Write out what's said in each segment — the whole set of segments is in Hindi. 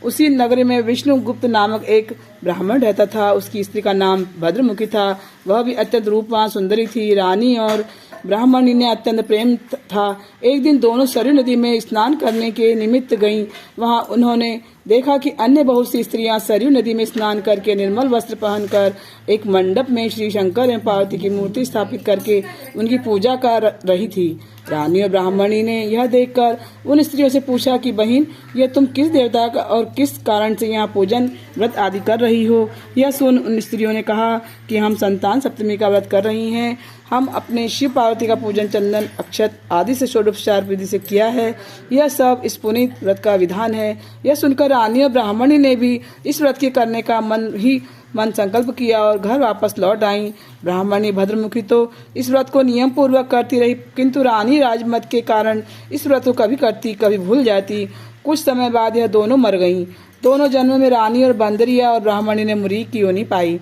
उसी नगर में विष्णुगुप्त नामक एक ब्राह्मण रहता था। उसकी स्त्री का नाम भद्रमुखी था। वह भी अत्यंत रूपवान सुंदरी थी। रानी और ब्राह्मणी ने अत्यंत प्रेम था। एक दिन दोनों सरयू नदी में स्नान करने के निमित्त गईं। वहां उन्होंने देखा कि अन्य बहुत सी स्त्रियां सरयू नदी में स्नान करके निर्मल वस्त्र पहनकर एक मंडप में श्री शंकर एवं पार्वती की मूर्ति स्थापित करके उनकी पूजा कर रही थी। रानी और ब्राह्मणी ने यह देखकर उन स्त्रियों से पूछा कि बहन, यह तुम किस देवता का और किस कारण से यहाँ पूजन व्रत आदि कर रही हो? यह सुन उन स्त्रियों ने कहा कि हम संतान सप्तमी का व्रत कर रही हैं। हम अपने शिव पार्वती का पूजन चंदन अक्षत आदि से षोडशोपचार विधि से किया है। यह सब इस पुनीत व्रत का विधान है। यह सुनकर रानी और ब्राह्मणी ने भी इस व्रत के करने का मन संकल्प किया और घर वापस लौट आई। ब्राह्मणी भद्रमुखी तो इस व्रत को नियम पूर्वक करती रही, किंतु रानी राजमत के कारण इस व्रत को कभी करती कभी भूल जाती। कुछ समय बाद यह दोनों मर गईं। दोनों जन्मों में रानी और बंदरिया और ब्राह्मणी ने मुर्गी की योनि पाई।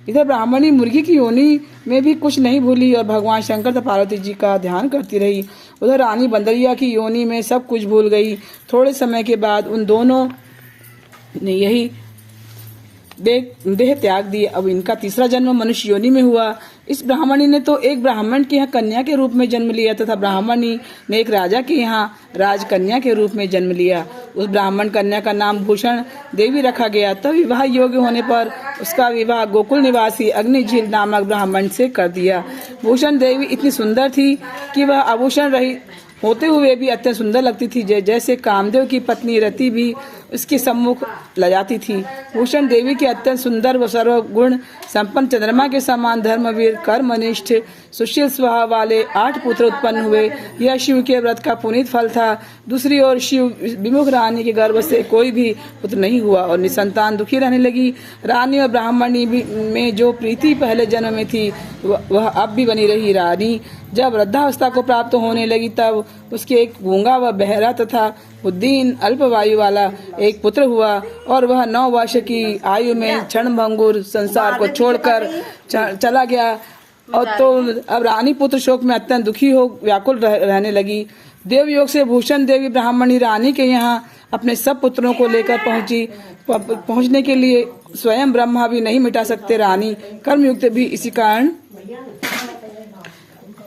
इधर ब्राह्मणी मुर्गी की योनि में भी कुछ नहीं भूली और भगवान शंकर तथा पार्वती जी का ध्यान करती रही। उधर रानी बंदरिया की योनि में सब कुछ भूल गई। थोड़े समय के बाद उन दोनों ने यही देह त्याग दी। अब इनका तीसरा जन्म मनुष्य योनि में हुआ। इस ब्राह्मणी ने तो एक ब्राह्मण के यहाँ कन्या के रूप में जन्म लिया तथा ब्राह्मणी ने एक राजा के यहाँ राजकन्या के रूप में जन्म लिया। उस ब्राह्मण कन्या का नाम भूषण देवी रखा गया। तब विवाह योग्य होने पर उसका विवाह गोकुल निवासी अग्निझील नामक ब्राह्मण से कर दिया। भूषण देवी इतनी सुंदर थी कि वह आभूषण रहित होते हुए भी अत्यंत सुंदर लगती थी। जैसे कामदेव की पत्नी रति भी उसके सम्मुख लजाती थी। भूषण देवी के अत्यंत सुंदर व सर्वगुण संपन्न चंद्रमा के समान धर्मवीर कर्मनिष्ठ सुशील स्वभाव वाले 8 पुत्र उत्पन्न हुए। यह शिव के व्रत का पुनीत फल था। दूसरी ओर शिव विमुख रानी के गर्भ से कोई भी पुत्र नहीं हुआ और निसंतान दुखी रहने लगी। रानी और ब्राह्मणी में जो प्रीति पहले जन्म में थी वह अब भी बनी रही। रानी जब वृद्धावस्था को प्राप्त होने लगी तब उसके एक गूंगा व बहरा तथा बुद्धिहीन अल्पवायु वाला एक पुत्र हुआ और वह 9 वर्ष की आयु में क्षणभंगुर संसार को छोड़कर चला गया। और तो अब रानी पुत्र शोक में अत्यंत दुखी हो व्याकुल रहने लगी। देवयोग से भूषण देवी ब्राह्मणी रानी के यहाँ अपने सब पुत्रों को लेकर पहुँचने के लिए स्वयं ब्रह्मा भी नहीं मिटा सकते। रानी कर्मयुक्त भी इसी कारण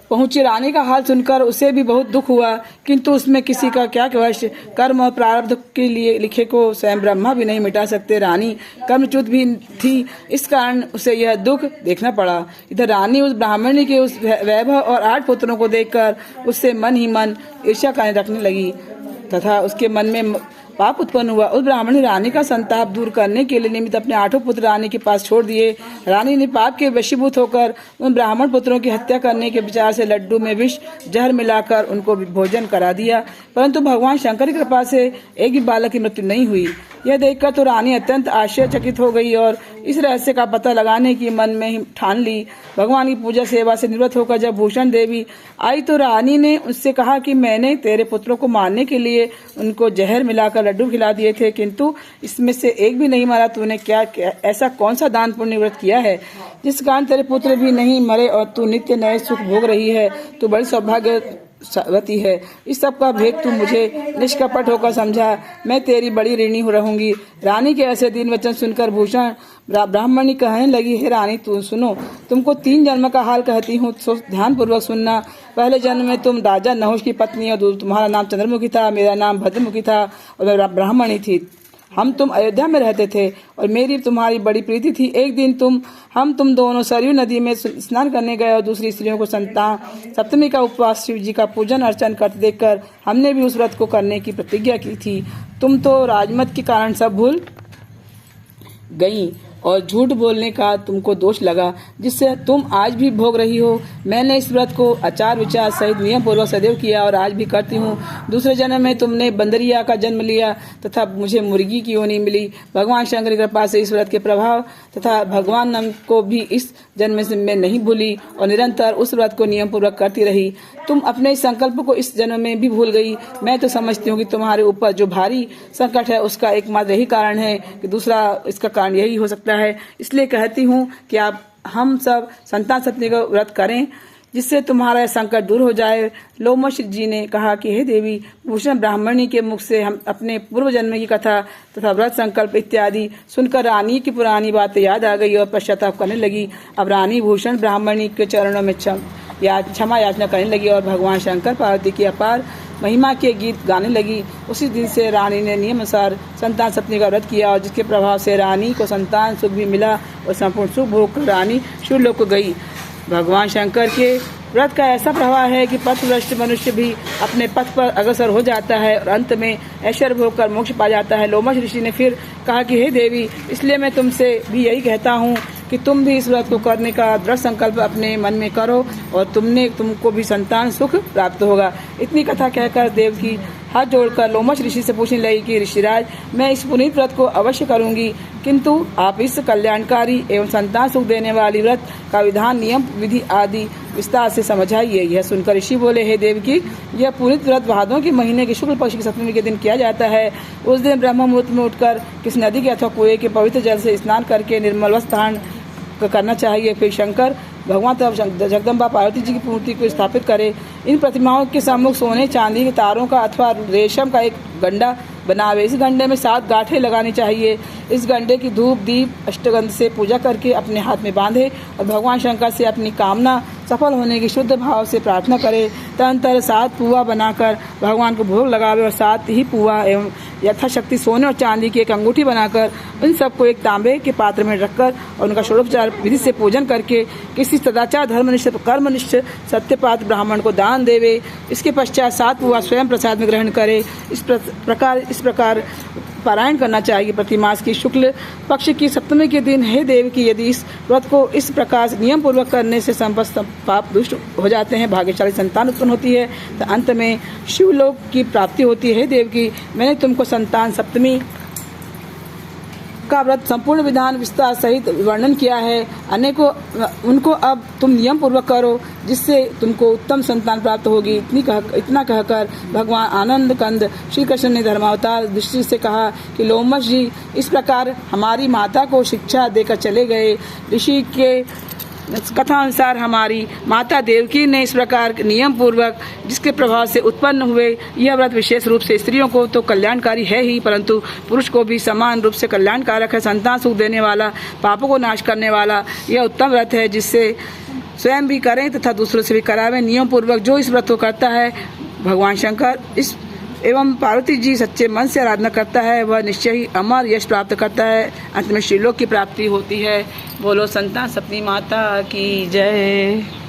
पहुंची। रानी का हाल सुनकर उसे भी बहुत दुख हुआ, किंतु उसमें किसी का क्या वश, कर्म और प्रारब्ध के लिए लिखे को स्वयं ब्रह्मा भी नहीं मिटा सकते। रानी कर्मच्युत भी थी, इस कारण उसे यह दुख देखना पड़ा। इधर रानी उस ब्राह्मणी के उस वैभव और 8 पुत्रों को देखकर उससे मन ही मन ईर्ष्या करने रखने लगी तथा उसके मन में पाप उत्पन्न हुआ। उस ब्राह्मणी रानी का संताप दूर करने के लिए निमित्त अपने 8 पुत्र रानी के पास छोड़ दिए। रानी ने पाप के वशीभूत होकर उन ब्राह्मण पुत्रों की हत्या करने के विचार से लड्डू में विष जहर मिलाकर उनको भोजन करा दिया, परंतु भगवान शंकर की कृपा से एक भी बालक की मृत्यु नहीं हुई। यह देखकर तो रानी अत्यंत आश्चर्यचकित हो गई और इस रहस्य का पता लगाने की मन में ही ठान ली। भगवान की पूजा सेवा से निवृत्त होकर जब भूषण देवी आई तो रानी ने उससे कहा कि मैंने तेरे पुत्रों को मारने के लिए उनको जहर मिलाकर लड्डू खिला दिए थे, किंतु इसमें से एक भी नहीं मारा। तूने क्या ऐसा कौन सा दान पुण्य व्रत किया है जिस कारण तेरे पुत्र भी नहीं मरे और तू नित्य नए सुख भोग रही है? तू बड़ी सौभाग्यवती है। इस सब का भेद तू मुझे निष्कपट होकर समझा। मैं तेरी बड़ी ऋणी रहूंगी। रानी के ऐसे दीन वचन सुनकर भूषण ब्राह्मणी कहने लगी, हे रानी, तू सुनो, तुमको 3 जन्म का हाल कहती हूँ, ध्यान पूर्वक सुनना। पहले जन्म में तुम राजा नहुष की पत्नी और तुम्हारा नाम चंद्रमुखी था, मेरा नाम भद्रमुखी था और मैं ब्राह्मणी थी। तुम अयोध्या में रहते थे और मेरी तुम्हारी बड़ी प्रीति थी। एक दिन तुम दोनों सरयू नदी में स्नान करने गए और दूसरी स्त्रियों को संतान सप्तमी का उपवास शिव जी का पूजन अर्चन करते देखकर हमने भी उस व्रत को करने की प्रतिज्ञा की थी। तुम तो राजमत के कारण सब भूल गई और झूठ बोलने का तुमको दोष लगा, जिससे तुम आज भी भोग रही हो। मैंने इस व्रत को आचार विचार सहित नियम पूर्वक सदैव किया और आज भी करती हूँ। दूसरे जन्म में तुमने बंदरिया का जन्म लिया तथा मुझे मुर्गी की योनि मिली। भगवान शंकर की कृपा से इस व्रत के प्रभाव तथा भगवान नाम को भी इस जन्म में नहीं भूली और निरंतर उस व्रत को नियम पूर्वक करती रही। तुम अपने इस संकल्प को इस जन्म में भी भूल गई। मैं तो समझती हूँ कि तुम्हारे ऊपर जो भारी संकट है उसका एकमात्र यही कारण है कि दूसरा इसका कारण यही हो सकता है। इसलिए कहती हूँ कि हम सब संतान सप्तमी का व्रत करें। जिससे तुम्हारा यह संकट दूर हो जाए। लोमश जी ने कहा कि हे देवी, भूषण ब्राह्मणी के मुख से हम अपने पूर्व जन्म की कथा तथा व्रत संकल्प इत्यादि सुनकर रानी की पुरानी बातें याद आ गई और पश्चाताप करने लगी। अब रानी भूषण ब्राह्मणी के चरणों में क्षमा याचना करने लगी और भगवान शंकर पार्वती की अपार महिमा के गीत गाने लगी। उसी दिन से रानी ने नियमानुसार संतान सप्तमी का व्रत किया और जिसके प्रभाव से रानी को संतान सुख भी मिला और संपूर्ण सुख भोग कर रानी शिवलोक को गई। भगवान शंकर के व्रत का ऐसा प्रभाव है कि पथभ्रष्ट मनुष्य भी अपने पथ पर अग्रसर हो जाता है और अंत में ऐश्वर्य भोग कर मोक्ष पा जाता है। लोमश ऋषि ने फिर कहा कि हे देवी, इसलिए मैं तुमसे भी यही कहता हूँ कि तुम भी इस व्रत को करने का दृढ़ संकल्प अपने मन में करो और तुमको भी संतान सुख प्राप्त होगा। इतनी कथा कहकर देवकी हाथ जोड़कर लोमश ऋषि से पूछने लगी कि ऋषिराज, मैं इस पुनीत व्रत को अवश्य करूंगी, किंतु आप इस कल्याणकारी एवं संतान सुख देने वाली व्रत का विधान, नियम, विधि आदि विस्तार से समझाइए। यह सुनकर ऋषि बोले, हे देवकी, यह पुनीत व्रत भादों के महीने के शुक्ल पक्ष की सप्तमी के दिन किया जाता है। उस दिन ब्रह्म मुहूर्त में उठकर किसी नदी के अथवा कुएं के पवित्र जल से स्नान करके निर्मल वस्त्र धारण करना चाहिए। फिर शंकर भगवान तथा जगदम्बा पार्वती जी की मूर्ति को स्थापित करे। इन प्रतिमाओं के सम्मुख सोने चांदी के तारों का अथवा रेशम का एक गंडा बनावे। इस गंडे में 7 गांठें लगानी चाहिए। इस गंडे की धूप दीप अष्टगंध से पूजा करके अपने हाथ में बांधे और भगवान शंकर से अपनी कामना सफल होने की शुद्ध भाव से प्रार्थना करे। तदनंतर 7 पुआ बनाकर भगवान को भोग लगावे और 7 ही पुआ एवं यथाशक्ति सोने और चांदी की एक अंगूठी बनाकर उन सबको एक तांबे के पात्र में रखकर और उनका षोडोपचार विधि से पूजन करके किसी सदाचार धर्मनिष्ठ कर्मनिष्ठ सत्यपात्र ब्राह्मण को दान देवे। इसके पश्चात 7 पुआ स्वयं प्रसाद में ग्रहण करे। इस प्रकार पारायण करना चाहिए। प्रतिमास की शुक्ल पक्ष की सप्तमी के दिन हे देव की यदि इस व्रत को इस प्रकार नियम पूर्वक करने से समस्त पाप दुष्ट हो जाते हैं, भाग्यशाली संतान उत्पन्न होती है, तो अंत में शिवलोक की प्राप्ति होती है। हे देव की, मैंने तुमको संतान सप्तमी का व्रत संपूर्ण विधान विस्तार सहित वर्णन किया है। उनको अब तुम नियम पूर्वक करो, जिससे तुमको उत्तम संतान प्राप्त होगी। इतना कहकर भगवान आनंद कंद श्री कृष्ण ने धर्मावतार दृष्टि से कहा कि लोमश जी इस प्रकार हमारी माता को शिक्षा देकर चले गए। ऋषि के कथा अनुसार हमारी माता देवकी ने इस प्रकार नियम पूर्वक जिसके प्रभाव से उत्पन्न हुए यह व्रत विशेष रूप से स्त्रियों को तो कल्याणकारी है ही, परंतु पुरुष को भी समान रूप से कल्याणकारक है। संतान सुख देने वाला, पापों को नाश करने वाला यह उत्तम व्रत है, जिससे स्वयं भी करें तथा दूसरों से भी करावें। नियम पूर्वक जो इस व्रत को करता है, भगवान शंकर इस एवं पार्वती जी सच्चे मन से आराधना करता है, वह निश्चय ही अमर यश प्राप्त करता है। अंत में श्रीलोक की प्राप्ति होती है। बोलो संतान सप्तमी माता की जय।